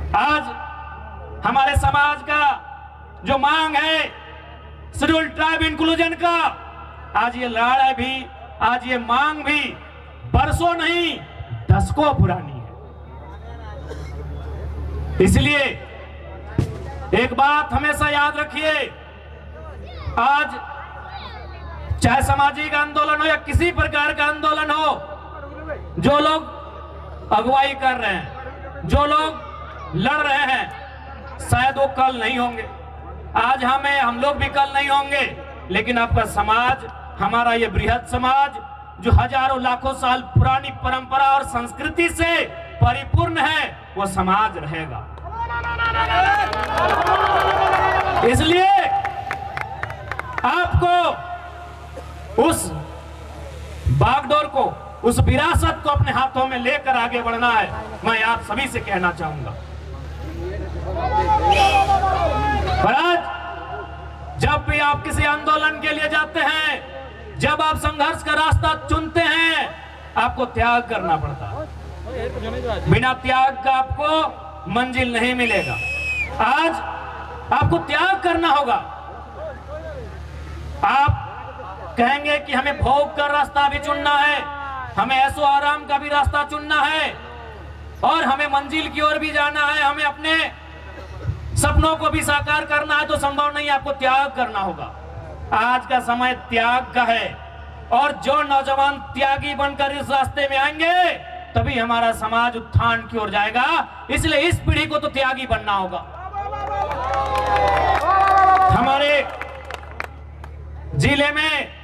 आज हमारे समाज का जो मांग है शेड्यूल ट्राइब इंक्लूजन का, आज ये लड़ाई भी, आज ये मांग भी बरसों नहीं दशकों पुरानी है। इसलिए एक बात हमेशा याद रखिए, आज चाहे सामाजिक आंदोलन हो या किसी प्रकार का आंदोलन हो, जो लोग अगुवाई कर रहे हैं, जो लोग लड़ रहे हैं, शायद वो कल नहीं होंगे। आज हम लोग भी कल नहीं होंगे, लेकिन आपका समाज, हमारा ये बृहद समाज जो हजारों लाखों साल पुरानी परंपरा और संस्कृति से परिपूर्ण है, वो समाज रहेगा। इसलिए आपको उस बागडोर को, उस विरासत को अपने हाथों में लेकर आगे बढ़ना है। मैं आप सभी से कहना चाहूंगा। पर आज जब भी आप किसी आंदोलन के लिए जाते हैं, जब आप संघर्ष का रास्ता चुनते हैं, आपको त्याग करना पड़ता है। बिना त्याग का आपको मंजिल नहीं मिलेगा। आज आपको त्याग करना होगा। आप कहेंगे कि हमें भोग का रास्ता भी चुनना है, हमें ऐसो आराम का भी रास्ता चुनना है, और हमें मंजिल की ओर भी जाना है, हमें अपने सपनों को भी साकार करना है, तो संभव नहीं, आपको त्याग करना होगा। आज का समय त्याग का है, और जो नौजवान त्यागी बनकर इस रास्ते में आएंगे, तभी हमारा समाज उत्थान की ओर जाएगा। इसलिए इस पीढ़ी को तो त्यागी बनना होगा। हमारे जिले में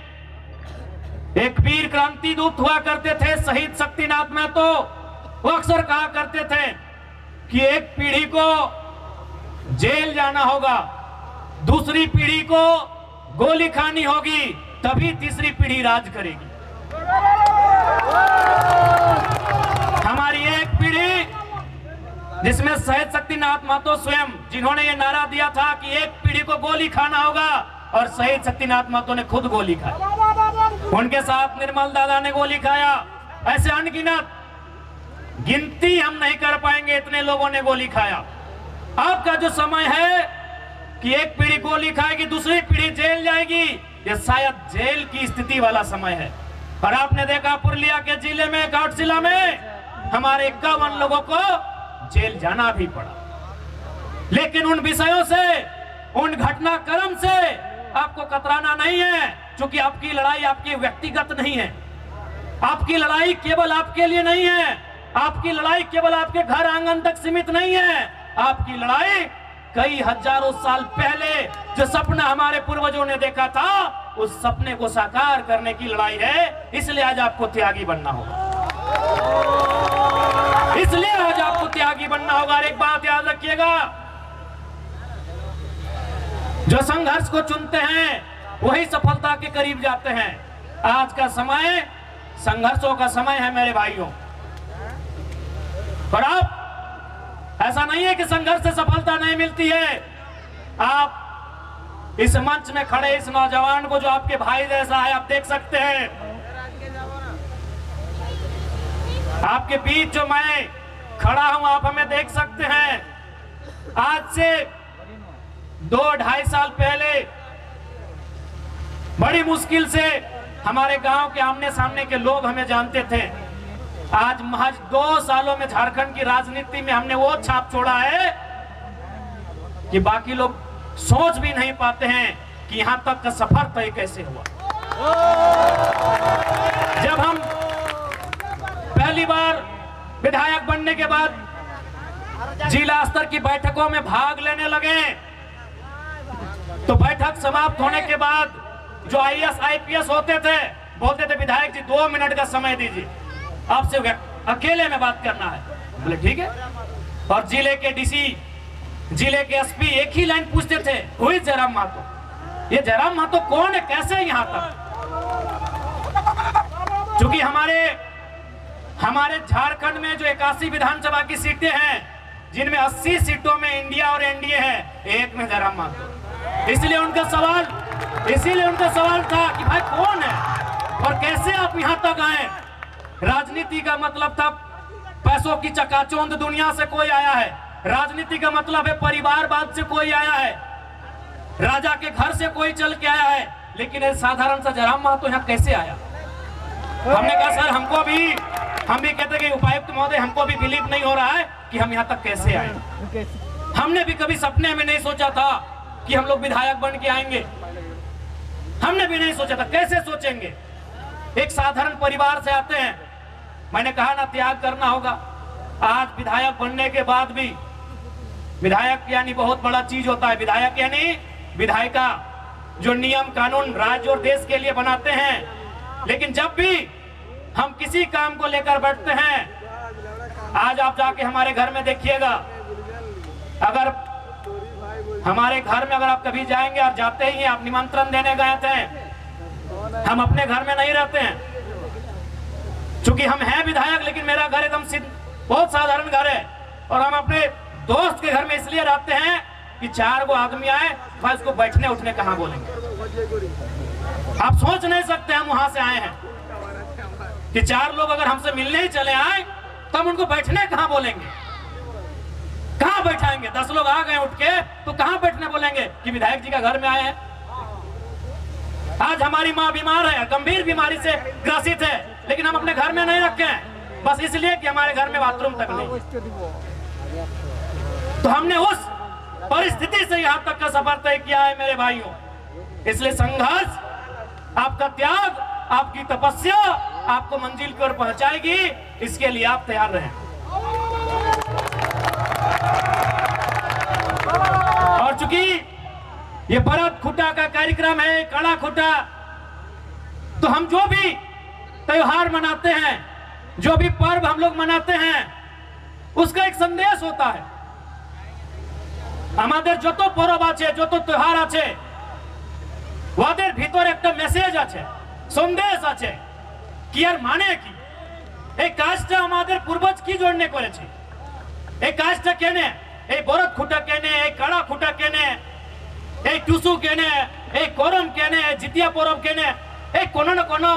एक वीर क्रांति दूत हुआ करते थे, शहीद शक्तिनाथ महतो। वो अक्सर कहा करते थे कि एक पीढ़ी को जेल जाना होगा, दूसरी पीढ़ी को गोली खानी होगी, तभी तीसरी पीढ़ी राज करेगी। हमारी एक पीढ़ी जिसमें शहीद शक्तिनाथ महतो स्वयं, जिन्होंने ये नारा दिया था कि एक पीढ़ी को गोली खाना होगा, और शहीद शक्तिनाथ महतो ने खुद गोली खाई। उनके साथ निर्मल दादा ने गोली खाया। ऐसे अनगिनत, गिनती हम नहीं कर पाएंगे, इतने लोगों ने गोली खाया। आपका जो समय है कि एक पीढ़ी गोली खाएगी, दूसरी पीढ़ी जेल जाएगी, ये शायद जेल की स्थिति वाला समय है। और आपने देखा पुरुलिया के जिले में, घाटशिला में हमारे 51 लोगों को जेल जाना भी पड़ा। लेकिन उन विषयों से, उन घटनाक्रम से आपको कतराना नहीं है, क्योंकि आपकी लड़ाई आपकी व्यक्तिगत नहीं है। आपकी लड़ाई केवल आपके लिए नहीं है, आपकी लड़ाई केवल आपके घर आंगन तक सीमित नहीं है। आपकी लड़ाई कई हजारों साल पहले जो सपना हमारे पूर्वजों ने देखा था, उस सपने को साकार करने की लड़ाई है। इसलिए आज आपको त्यागी बनना होगा। इसलिए आज आपको त्यागी बनना होगा। और एक बात याद रखिएगा, जो संघर्ष को चुनते हैं वही सफलता के करीब जाते हैं। आज का समय संघर्षों का समय है मेरे भाइयों। पर आप, ऐसा नहीं है कि संघर्ष से सफलता नहीं मिलती है। आप इस मंच में खड़े इस नौजवान को, जो आपके भाई जैसा है, आप देख सकते हैं। आपके बीच जो मैं खड़ा हूं, आप हमें देख सकते हैं। आज से 2-2.5 साल पहले बड़ी मुश्किल से हमारे गांव के आमने सामने के लोग हमें जानते थे। आज महज 2 सालों में झारखंड की राजनीति में हमने वो छाप छोड़ा है कि बाकी लोग सोच भी नहीं पाते हैं कि यहां तक का सफर तय कैसे हुआ। जब हम पहली बार विधायक बनने के बाद जिला स्तर की बैठकों में भाग लेने लगे, तो बैठक समाप्त होने के बाद जो IAS IPS होते थे, बोलते थे विधायक जी 2 मिनट का समय दीजिए, आपसे अकेले में बात करना है। बोले ठीक है। और जिले के DC, जिले के SP एक ही लाइन पूछते थे, वही जयराम महतो। ये जयराम महतो कौन है, कैसे यहाँ तक? क्योंकि हमारे झारखंड में जो 81 विधानसभा की सीटें हैं, जिनमें 80 सीटों में इंडिया और NDA है, एक में जयराम महतो। इसीलिए उनका सवाल था कि भाई कौन है और कैसे आप यहाँ तक आए। राजनीति का मतलब था पैसों की चकाचौंध दुनिया से कोई आया है, राजनीति का मतलब है परिवारवाद से कोई आया है, राजा के घर से कोई चल के आया है, लेकिन एक साधारण सा जयराम महतो यहाँ कैसे आया? हमने कहा सर हमको भी, हम भी कहते कि उपायुक्त महोदय हमको भी बिलीव नहीं हो रहा है कि हम यहाँ तक कैसे आए। हमने भी कभी सपने में नहीं सोचा था कि हम लोग विधायक बन के आएंगे, हमने भी नहीं सोचा था, कैसे सोचेंगे? एक साधारण परिवार से आते हैं। मैंने कहा ना त्याग करना होगा। आज विधायक बनने के बाद भी, विधायक यानी बहुत बड़ा चीज होता है, विधायक यानी विधायिका, जो नियम कानून राज्य और देश के लिए बनाते हैं। लेकिन जब भी हम किसी काम को लेकर बैठते हैं, आज आप जाके हमारे घर में देखिएगा, अगर हमारे घर में अगर आप कभी जाएंगे और जाते ही आप निमंत्रण देने गए थे, हम अपने घर में नहीं रहते हैं, क्योंकि हम हैं विधायक, लेकिन मेरा घर एकदम बहुत साधारण घर है, और हम अपने दोस्त के घर में इसलिए रहते हैं कि 4 गो आदमी आए, भाई उसको बैठने उठने कहाँ बोलेंगे? आप सोच नहीं सकते हम वहां से आए हैं कि 4 लोग अगर हमसे मिलने ही चले आए तो हम उनको बैठने कहाँ बोलेंगे? कहाँ बैठाएंगे? 10 लोग आ गए उठ के तो कहाँ बैठने बोलेंगे कि विधायक जी का घर में आए हैं? आज हमारी माँ बीमार है, गंभीर बीमारी से ग्रसित है, लेकिन हम अपने घर में नहीं रखे हैं, बस इसलिए कि हमारे घर में बाथरूम तक नहीं। तो हमने उस परिस्थिति से यहाँ तक का सफर तय किया है मेरे भाइयों। इसलिए संघर्ष, आपका त्याग, आपकी तपस्या आपको मंजिल की ओर पहुंचाएगी, इसके लिए आप तैयार रहें। और चूंकि ये भरत खुटा का कार्यक्रम है, कड़ा खुटा, तो हम जो भी त्योहार मनाते हैं, जो भी पर्व हम लोग मनाते हैं, उसका एक संदेश होता है। हमारे जो तो पर्व आछे, जो तो त्योहार आछे, ওদের ভিতরে একটা মেসেজ আছে, সন্দেশ আছে কি আর মানে কি? এই কাজটা আমাদের পূর্বজ কি জন্য করেছে? এই কাজটা কেনে, এই বরদ খুঁটা কেনে, এই কাড়া খুঁটা কেনে, এই টুসু কেনে, এই করম কেনে, জিতিয়া পরব কেনে, এই কোনো না কোনো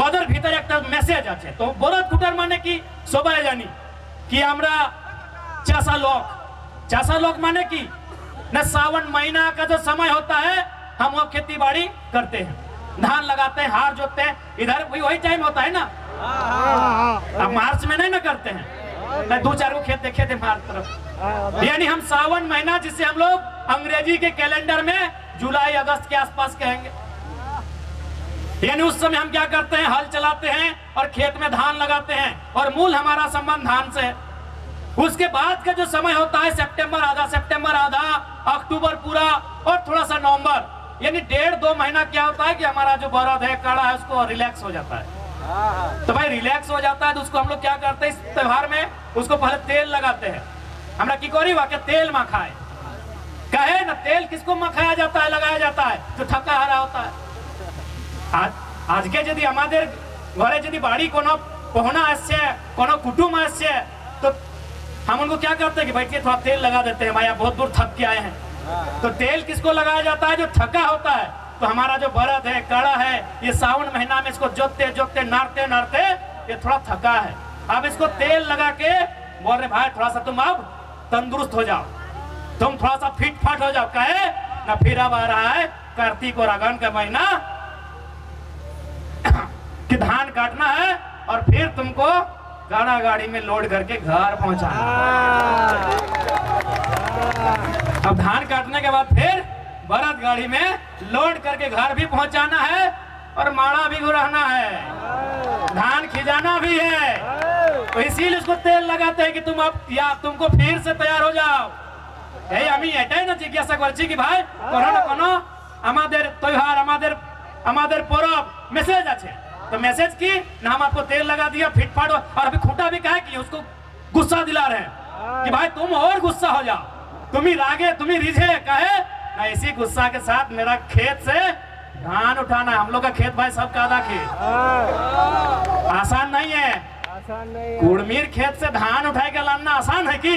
ওদের ভিতরে একটা মেসেজ আছে। তো বরদ খুঁটার মানে কি সবাই জানি कि আমরা চাষা লোক। चाषा लोग माने की न सावन महीना का जो समय होता है हम वो खेती बाड़ी करते हैं, धान लगाते हैं, हार जोतते हैं, इधर वही टाइम होता है ना। अब मार्च में नहीं ना करते हैं, 2-4 को खेत देखे थे मार्च तरफ, यानी हम सावन महीना, जिसे हम लोग अंग्रेजी के कैलेंडर में जुलाई अगस्त के आसपास कहेंगे, यानी उस समय हम क्या करते हैं, हल चलाते हैं और खेत में धान लगाते हैं, और मूल हमारा संबंध धान से है। उसके बाद का जो समय होता है सितंबर आधा, अक्टूबर पूरा और थोड़ा सा नवंबर, यानी 1.5-2 महीना क्या होता है कि हमारा जो बरद है, काड़ा है, उसको रिलैक्स हो जाता है। तो भाई रिलैक्स हो जाता है तो उसको हम लोग क्या करते हैं, इस त्योहार में उसको पहले तेल लगाते हैं। हमरा की कोरी वाक्य तेल मखाए कहे ना, तेल किसको मखाया जाता है, लगाया जाता है जो थका हारा होता है। आज के यदि हमारे घरे यदि बाड़ी कोनो पहुना आसे, कोनो कुटुम आसे, तो हम उनको क्या करते हैं कि बैठिए थोड़ा तेल लगा देते हैं, भाई आप बहुत दूर थक के आए हैं। तो तेल किसको लगाया जाता है, जो थका होता है। तो हमारा जो बरद है, काड़ा है, ये सावन महीना में इसको जोतते जोतते नारते नारते ये थोड़ा थका है, अब इसको तेल लगा के बोल रहे भाई थोड़ा सा तुम अब तंदुरुस्त हो जाओ, तुम थोड़ा सा फिट फाट हो जाओ। कहे ना, फिर अब आ रहा है कार्तिक और अगन का महीना कि धान काटना है और फिर तुमको गाड़ा गाड़ी में लोड करके घर पहुंचाना। अब धान काटने के बाद फिर बरद गाड़ी में लोड करके घर भी पहुंचाना है और माड़ा भी घुराना है, धान खिजाना भी है। तो इसीलिए उसको तेल लगाते हैं कि तुम अब या तुमको फिर से तैयार हो जाओ। यही আমি এটাই না জিজ্ঞাসা করছি কি ভাই কোনো না কোনো আমাদের त्योहार আমাদের পরব মেসেজ আছে। तो मैसेज की ना, हम आपको तेल लगा दिया फिट फाट, और अभी खूंटा भी कहा कि उसको गुस्सा दिला रहे हैं कि भाई तुम और गुस्सा हो जाओ, तुम ही रागे, तुम ही रिझे। कहे ना, इसी गुस्सा के साथ मेरा खेत से धान उठाना, हम लोग का खेत भाई सबका आधा खेत, आसान नहीं है। कुड़मीर खेत से धान उठा के लाना आसान है कि?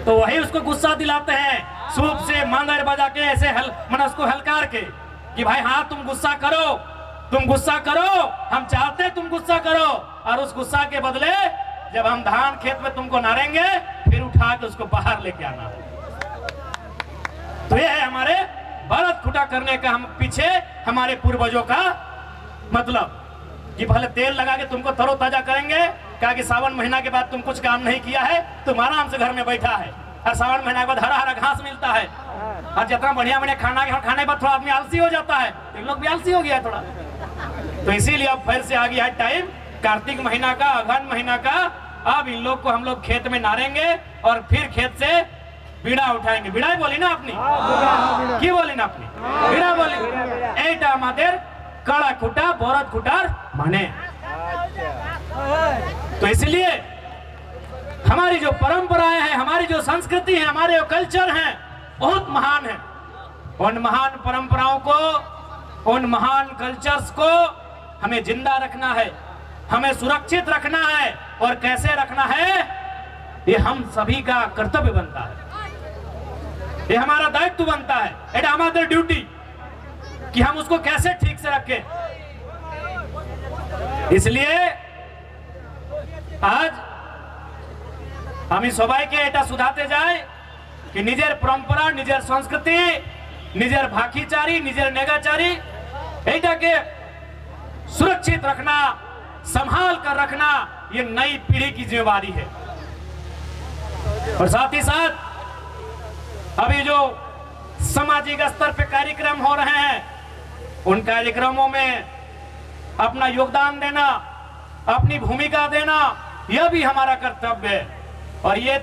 तो वही उसको गुस्सा दिलाते हैं, सूप से मंगर बजा के ऐसे मैंने उसको हलकार के कि भाई हाँ तुम गुस्सा करो, तुम गुस्सा करो, हम चाहते तुम गुस्सा करो, और उस गुस्सा के बदले जब हम धान खेत में तुमको नारेंगे फिर उठा उठा के उसको बाहर लेके आना है। तो यह है हमारे भारत खुटा करने का हम पीछे हमारे पूर्वजों का मतलब कि पहले तेल लगा के तुमको तरोताजा करेंगे, कहा कि सावन महीना के बाद तुम कुछ काम नहीं किया है, तुम आराम से घर में बैठा है और सावन महीना के बाद हरा हरा घास मिलता है और जितना बढ़िया बढ़िया खाना खाने के बाद थोड़ा आदमी आलसी हो जाता है, तो इन लोग भी आलसी हो गया है थोड़ा। तो इसीलिए अब फिर से आ गया है टाइम कार्तिक महीना का, अगहन महीना का। अब इन लोग को हम लोग खेत में नारेंगे और फिर खेत से बीड़ा उठाएंगे। बीड़ा बोली ना अपनी, की बोली ना अपनी, बीड़ा बोली। एटा मातेर कड़ा खुटा बोरत खुटार माने। तो इसलिए हमारी जो परंपराएं हैं, हमारी जो संस्कृति है, हमारे जो कल्चर हैं बहुत महान है। उन महान परंपराओं को, उन महान कल्चर्स को हमें जिंदा रखना है, हमें सुरक्षित रखना है। और कैसे रखना है, ये हम सभी का कर्तव्य बनता है, ये हमारा दायित्व बनता है। এটা हमारी ड्यूटी कि हम उसको कैसे ठीक से रखें। इसलिए आज আমি সবাইকে এটা শুধাতে যাই कि নিজের परंपरा, নিজের संस्कृति, নিজের भाखीचारी, নিজের नेगाचारी এটাকে सुरक्षित रखना, संभाल कर रखना ये नई पीढ़ी की जिम्मेवारी है। और साथ ही साथ अभी जो सामाजिक स्तर पे कार्यक्रम हो रहे हैं, उन कार्यक्रमों में अपना योगदान देना, अपनी भूमिका देना, यह भी हमारा कर्तव्य है। और ये तो